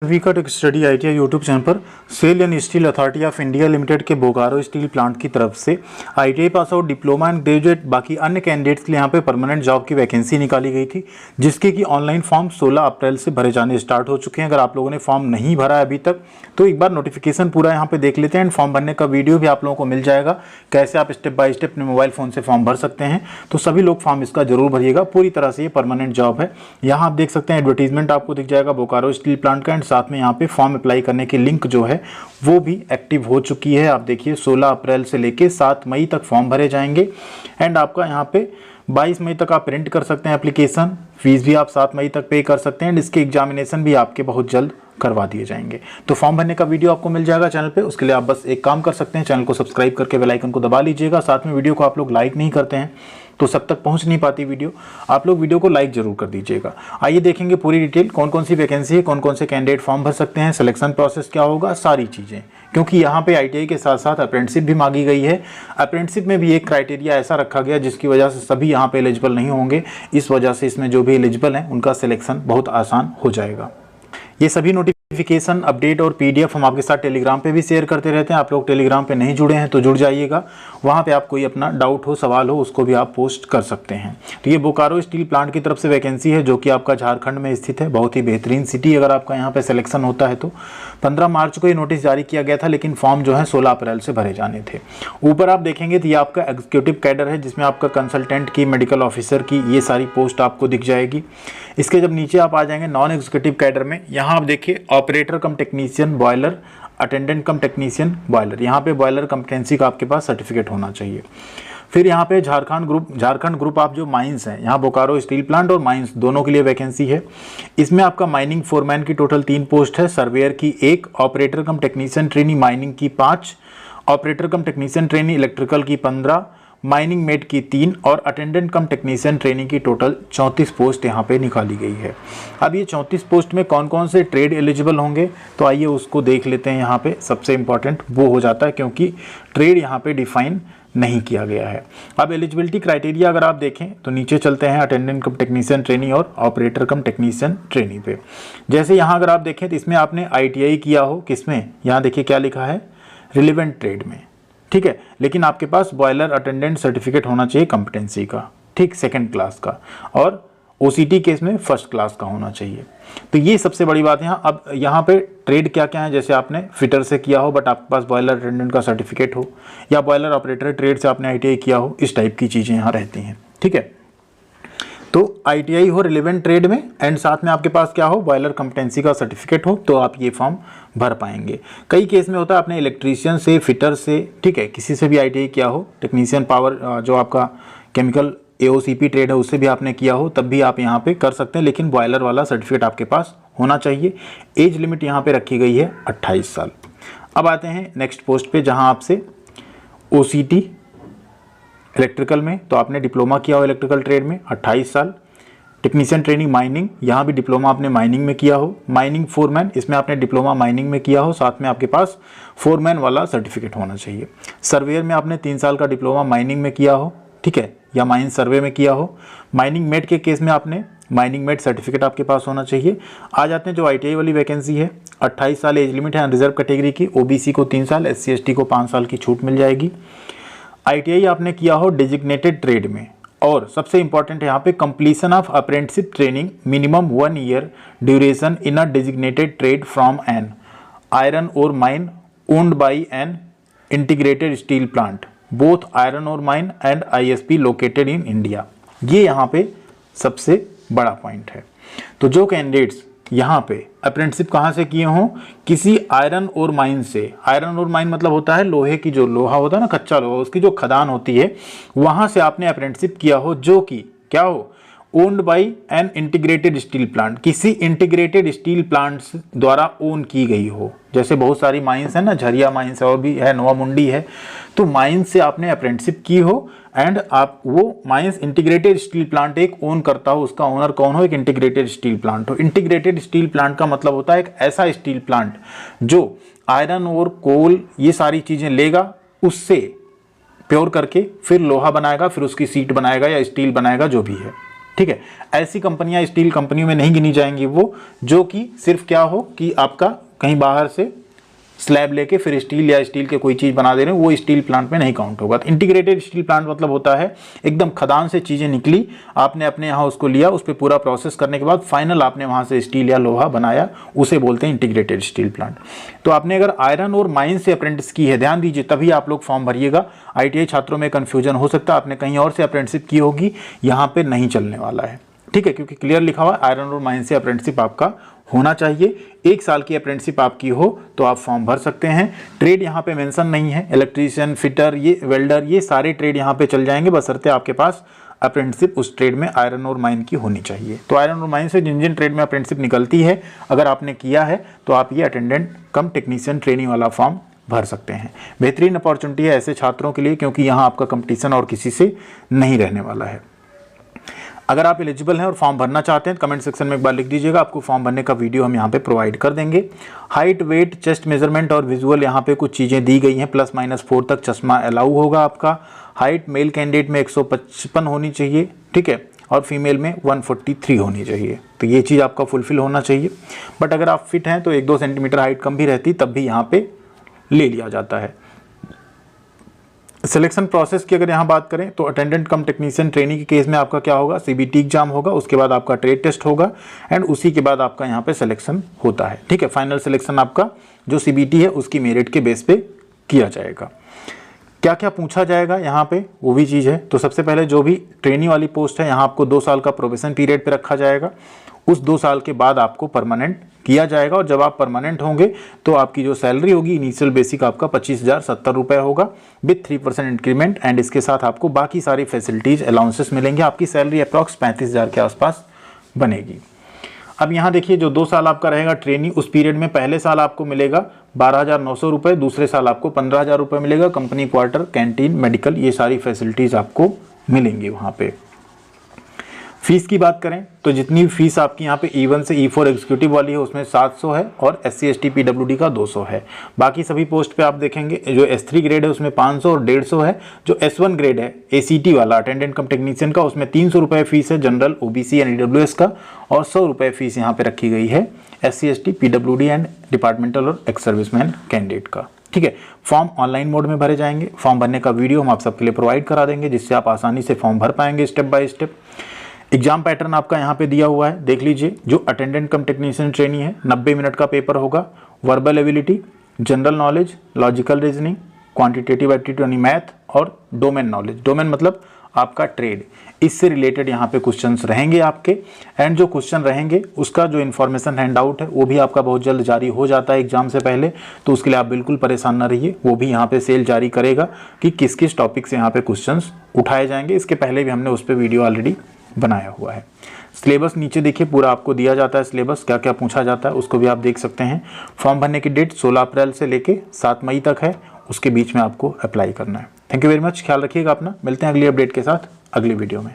विकट एक study ITI YouTube channel पर SAIL and steel authority of India limited के बोकारो स्टील प्लांट की तरफ से ITI pass out diploma and graduate बाकी अन्य कैंडिडेट्स के लिए यहाँ पे परमानेंट जॉब की वैकेंसी निकाली गई थी, जिसके कि ऑनलाइन फॉर्म 16 अप्रैल से भरे जाने स्टार्ट हो चुके हैं। अगर आप लोगों ने फॉर्म नहीं भरा है अभी तक तो एक बार नोटिफिकेशन पूरा यहाँ पे देख लेते हैं एंड फॉर्म भरने का वीडियो भी आप लोगों को मिल जाएगा, कैसे आप स्टेप बाय स्टेप अपने मोबाइल फ़ोन से फॉर्म भर सकते हैं। तो सभी लोग फॉर्म इसका जरूर भरिएगा, पूरी तरह से ये परमानेंट जॉब है। यहाँ आप देख सकते हैं एडवर्टीजमेंट आपको दिख जाएगा बोकारो स्टील प्लांट का एंड साथ में यहाँ पे फॉर्म अप्लाई करने की लिंक जो है वो भी एक्टिव हो चुकी है। आप देखिए 16 अप्रैल से लेके 7 मई तक फॉर्म भरे जाएंगे एंड आपका यहाँ पे 22 मई तक आप प्रिंट कर सकते हैं एप्लीकेशन, फीस भी आप 7 मई तक पे कर सकते हैं एंड इसके एग्जामिनेशन भी आपके बहुत जल्द करवा दिए जाएंगे। तो फॉर्म भरने का वीडियो आपको मिल जाएगा चैनल पे। उसके लिए आप बस एक काम कर सकते हैं, चैनल को सब्सक्राइब करके बेल आइकन को दबा लीजिएगा। साथ में वीडियो को आप लोग लाइक नहीं करते हैं तो सब तक पहुंच नहीं पाती वीडियो, आप लोग वीडियो को लाइक जरूर कर दीजिएगा। आइए देखेंगे पूरी डिटेल, कौन कौन सी वैकेंसी है, कौन कौन से कैंडिडेट फॉर्म भर सकते हैं, सिलेक्शन प्रोसेस क्या होगा, सारी चीज़ें। क्योंकि यहाँ पे आईटीआई के साथ साथ अप्रेंटिसशिप भी मांगी गई है। अप्रेंटिसशिप में भी एक क्राइटेरिया ऐसा रखा गया जिसकी वजह से सभी यहाँ पे एलिजिबल नहीं होंगे, इस वजह से इसमें जो भी एलिजिबल हैं उनका सिलेक्शन बहुत आसान हो जाएगा। ये सभी नोटिफिकेशन अपडेट और पीडीएफ हम आपके साथ टेलीग्राम पे भी शेयर करते रहते हैं। आप लोग टेलीग्राम पे नहीं जुड़े हैं तो जुड़ जाइएगा, वहाँ पे आप कोई अपना डाउट हो, सवाल हो, उसको भी आप पोस्ट कर सकते हैं। तो ये बोकारो स्टील प्लांट की तरफ से वैकेंसी है जो कि आपका झारखंड में स्थित है, बहुत ही बेहतरीन सिटी। अगर आपका यहाँ पे सिलेक्शन होता है तो 15 मार्च को ये नोटिस जारी किया गया था, लेकिन फॉर्म जो है 16 अप्रैल से भरे जाने थे। ऊपर आप देखेंगे तो ये आपका एग्जीक्यूटिव कैडर है जिसमें आपका कंसल्टेंट की, मेडिकल ऑफिसर की, ये सारी पोस्ट आपको दिख जाएगी। इसके जब नीचे आप आ जाएंगे नॉन एग्जीक्यूटिव कैडर में, यहाँ आप देखिए ऑपरेटर कम टेक्नीशियन बॉयलर, अटेंडेंट कम टेक्नीशियन बॉयलर, यहाँ पे बॉयलर कम्पिटेंसी का आपके पास सर्टिफिकेट होना चाहिए। फिर यहाँ पे झारखंड ग्रुप ऑफ जो माइंस हैं, यहाँ बोकारो स्टील प्लांट और माइंस दोनों के लिए वैकेंसी है। इसमें आपका माइनिंग फोरमैन की टोटल 3 पोस्ट है, सर्वेयर की 1, ऑपरेटर कम टेक्नीशियन ट्रेनी माइनिंग की 5, ऑपरेटर कम टेक्नीशियन ट्रेनी इलेक्ट्रिकल की 15, माइनिंग मेट की 3 और अटेंडेंट कम टेक्नीशियन ट्रेनिंग की टोटल 34 पोस्ट यहाँ पे निकाली गई है। अब ये 34 पोस्ट में कौन कौन से ट्रेड एलिजिबल होंगे तो आइए उसको देख लेते हैं। यहाँ पे सबसे इम्पॉर्टेंट वो हो जाता है क्योंकि ट्रेड यहाँ पे डिफाइन नहीं किया गया है। अब एलिजिबिलिटी क्राइटेरिया अगर आप देखें तो नीचे चलते हैं अटेंडेंट कम टेक्नीशियन ट्रेनी और ऑपरेटर कम टेक्नीशियन ट्रेनी पे। जैसे यहाँ अगर आप देखें तो इसमें आपने आईटीआई किया हो, किसमें, यहाँ देखिए क्या लिखा है, रिलेवेंट ट्रेड में, ठीक है, लेकिन आपके पास बॉयलर अटेंडेंट सर्टिफिकेट होना चाहिए कंपिटेंसी का, ठीक, 2nd क्लास का, और ओसीटी केस में 1st क्लास का होना चाहिए। तो ये सबसे बड़ी बात है यहाँ। अब यहाँ पे ट्रेड क्या क्या है, जैसे आपने फिटर से किया हो बट आपके पास बॉयलर अटेंडेंट का सर्टिफिकेट हो, या बॉयलर ऑपरेटर ट्रेड से आपने आईटीआई किया हो, इस टाइप की चीज़ें यहाँ रहती हैं, ठीक है। तो आईटीआई हो रिलेवेंट ट्रेड में एंड साथ में आपके पास क्या हो, बॉयलर कंपिटेंसी का सर्टिफिकेट हो, तो आप ये फॉर्म भर पाएंगे। कई केस में होता है आपने इलेक्ट्रीशियन से, फिटर से, ठीक है, किसी से भी आईटीआई किया हो, टेक्नीशियन पावर जो आपका केमिकल एओसीपी ट्रेड है उससे भी आपने किया हो, तब भी आप यहाँ पे कर सकते हैं, लेकिन बॉयलर वाला सर्टिफिकेट आपके पास होना चाहिए। एज लिमिट यहाँ पे रखी गई है 28 साल। अब आते हैं नेक्स्ट पोस्ट पे जहाँ आपसे ओसीटी इलेक्ट्रिकल में, तो आपने डिप्लोमा किया हो इलेक्ट्रिकल ट्रेड में 28 साल। टेक्नीशियन ट्रेनिंग माइनिंग, यहाँ भी डिप्लोमा आपने माइनिंग में किया हो। माइनिंग फोरमैन, इसमें आपने डिप्लोमा माइनिंग में किया हो, साथ में आपके पास फोरमैन वाला सर्टिफिकेट होना चाहिए। सर्वेयर में आपने 3 साल का डिप्लोमा माइनिंग में किया हो, ठीक है, या माइन सर्वे में किया हो। माइनिंग मेट के केस में आपने माइनिंग मेट सर्टिफिकेट आपके पास होना चाहिए। आ जाते हैं जो आईटीआई वाली वैकेंसी है, 28 साल एज लिमिट है रिजर्व कैटेगरी की, ओबीसी को 3 साल, एससी एसटी को 5 साल की छूट मिल जाएगी। आईटीआई आपने किया हो डेजिग्नेटेड ट्रेड में, और सबसे इंपॉर्टेंट है यहाँ पे completion of apprenticeship training minimum 1 year duration in a designated trade from an iron ore mine owned by an integrated steel plant both iron ore mine and ISP located in India. ये यहाँ पे सबसे बड़ा point है। तो जो candidates यहाँ पे अप्रेंटिसशिप कहाँ से किए हों, किसी आयरन और माइन से, आयरन और माइन मतलब होता है लोहे की, जो लोहा होता है ना, कच्चा लोहा, उसकी जो खदान होती है, वहाँ से आपने अप्रेंटिसशिप किया हो, जो कि क्या हो, owned by an integrated steel plant, किसी इंटीग्रेटेड स्टील प्लांट द्वारा ओन की गई हो। जैसे बहुत सारी माइंस है ना, झरिया माइंस और भी है, नोवा मुंडी है, तो माइंस से आपने अप्रेंटिसशिप की हो एंड आप वो माइंस इंटीग्रेटेड स्टील प्लांट एक ओन करता हो, उसका ओनर कौन हो, एक इंटीग्रेटेड स्टील प्लांट हो। इंटीग्रेटेड स्टील प्लांट का मतलब होता है एक ऐसा स्टील प्लांट जो आयरन और कोल ये सारी चीज़ें लेगा, उससे प्योर करके फिर लोहा बनाएगा, फिर उसकी सीट बनाएगा या स्टील बनाएगा, जो भी है, ठीक है। ऐसी कंपनियां स्टील कंपनियों में नहीं गिनी जाएंगी वो, जो कि सिर्फ क्या हो कि आपका कहीं बाहर से स्लैब लेके फिर स्टील या स्टील के कोई चीज़ बना दे रहे हो, वो स्टील प्लांट में नहीं काउंट होगा। तो इंटीग्रेटेड स्टील प्लांट मतलब होता है एकदम खदान से चीज़ें निकली, आपने अपने यहाँ उसको लिया, उस पर पूरा प्रोसेस करने के बाद फाइनल आपने वहाँ से स्टील या लोहा बनाया, उसे बोलते हैं इंटीग्रेटेड स्टील प्लांट। तो आपने अगर आयरन और माइन से अप्रेंटिस की है, ध्यान दीजिए, तभी आप लोग फॉर्म भरिएगा। ITI छात्रों में कन्फ्यूजन हो सकता है, आपने कहीं और से अप्रेंटिसशिप की होगी, यहाँ पर नहीं चलने वाला है, ठीक है, क्योंकि क्लियर लिखा हुआ है आयरन और माइन से अप्रेंटिसशिप आपका होना चाहिए। 1 साल की अप्रेंटिसशिप आपकी हो तो आप फॉर्म भर सकते हैं। ट्रेड यहाँ पे मेंशन नहीं है, इलेक्ट्रीशियन, फिटर, ये वेल्डर, ये सारे ट्रेड यहाँ पे चल जाएंगे, बशर्ते आपके पास अप्रेंटिसशिप उस ट्रेड में आयरन और माइन की होनी चाहिए। तो आयरन और माइन से जिन जिन ट्रेड में अप्रेंटिसशिप निकलती है, अगर आपने किया है तो आप ये अटेंडेंट कम टेक्नीशियन ट्रेनिंग वाला फॉर्म भर सकते हैं। बेहतरीन अपॉर्चुनिटी है ऐसे छात्रों के लिए, क्योंकि यहाँ आपका कंपटीशन और किसी से नहीं रहने वाला है। अगर आप एलिजिबल हैं और फॉर्म भरना चाहते हैं, कमेंट सेक्शन में एक बार लिख दीजिएगा, आपको फॉर्म भरने का वीडियो हम यहाँ पे प्रोवाइड कर देंगे। हाइट, वेट, चेस्ट मेजरमेंट और विजुअल यहाँ पे कुछ चीज़ें दी गई हैं। +-4 तक चश्मा अलाउ होगा आपका। हाइट मेल कैंडिडेट में 155 होनी चाहिए, ठीक है, और फीमेल में 143 होनी चाहिए। तो ये चीज़ आपका फुलफिल होना चाहिए। बट अगर आप फिट हैं तो 1-2 सेंटीमीटर हाइट कम भी रहती, तब भी यहाँ पे ले लिया जाता है। सिलेक्शन प्रोसेस की अगर यहाँ बात करें तो अटेंडेंट कम टेक्नीशियन ट्रेनिंग के केस में आपका क्या होगा, CBT एग्जाम होगा, उसके बाद आपका ट्रेड टेस्ट होगा एंड उसी के बाद आपका यहाँ पे सिलेक्शन होता है, ठीक है। फाइनल सिलेक्शन आपका जो CBT है उसकी मेरिट के बेस पे किया जाएगा। क्या क्या पूछा जाएगा यहाँ पे वो भी चीज़ है। तो सबसे पहले जो भी ट्रेनिंग वाली पोस्ट है, यहाँ आपको 2 साल का प्रोबेशन पीरियड पे रखा जाएगा। उस 2 साल के बाद आपको परमानेंट किया जाएगा, और जब आप परमानेंट होंगे तो आपकी जो सैलरी होगी इनिशियल बेसिक आपका 25,070 रुपये होगा विथ 3% इंक्रीमेंट, एंड इसके साथ आपको बाकी सारी फैसिलिटीज़ अलाउंसेस मिलेंगे। आपकी सैलरी अप्रॉक्स 35,000 के आसपास बनेगी। अब यहाँ देखिए, जो 2 साल आपका रहेगा ट्रेनिंग, उस पीरियड में पहले साल आपको मिलेगा 12,900 रुपये, दूसरे साल आपको 15,000 रुपये मिलेगा। कंपनी क्वार्टर, कैंटीन, मेडिकल, ये सारी फैसिलिटीज़ आपको मिलेंगी वहाँ पे। फीस की बात करें तो जितनी फीस आपकी यहाँ पे E1 से E4 एग्जीक्यूटिव वाली है उसमें 700 है, और SC ST PWD का 200 है। बाकी सभी पोस्ट पे आप देखेंगे जो S3 ग्रेड है उसमें 500 और 150 है। जो S1 ग्रेड है ACT वाला अटेंडेंट कम टेक्नीशियन का, उसमें 300 रुपये फीस है जनरल, OBC एंड EWS का, और 100 रुपये फीस यहाँ पे रखी गई है SC ST PWD and departmental और एक्स सर्विसमैन कैंडिडेट का, ठीक है। फॉर्म ऑनलाइन मोड में भरे जाएंगे। फॉर्म भरने का वीडियो हम आप सबके लिए प्रोवाइड करा देंगे, जिससे आप आसानी से फॉर्म भर पाएंगे step by step. Exam pattern आपका यहाँ पे दिया हुआ है, देख लीजिए। जो अटेंडेंट कम टेक्नीशियन ट्रेनी है 90 मिनट का पेपर होगा। Verbal ability, general knowledge, logical reasoning, quantitative aptitude यानी मैथ, और डोमेन नॉलेज। डोमेन मतलब आपका ट्रेड, इससे रिलेटेड यहाँ पे क्वेश्चंस रहेंगे आपके। एंड जो क्वेश्चन रहेंगे उसका जो इन्फॉर्मेशन हैंड आउट है वो भी आपका बहुत जल्द जारी हो जाता है एग्जाम से पहले, तो उसके लिए आप बिल्कुल परेशान ना रहिए। वो भी यहाँ पे सेल जारी करेगा कि किस किस टॉपिक से यहाँ पे क्वेश्चंस उठाए जाएंगे। इसके पहले भी हमने उस पर वीडियो ऑलरेडी बनाया हुआ है। सिलेबस नीचे देखिए पूरा आपको दिया जाता है, सिलेबस क्या क्या पूछा जाता है उसको भी आप देख सकते हैं। फॉर्म भरने की डेट 16 अप्रैल से लेके 7 मई तक है, उसके बीच में आपको अप्लाई करना है। थैंक यू वेरी मच, ख्याल रखिएगा अपना। मिलते हैं अगली अपडेट के साथ अगली वीडियो में।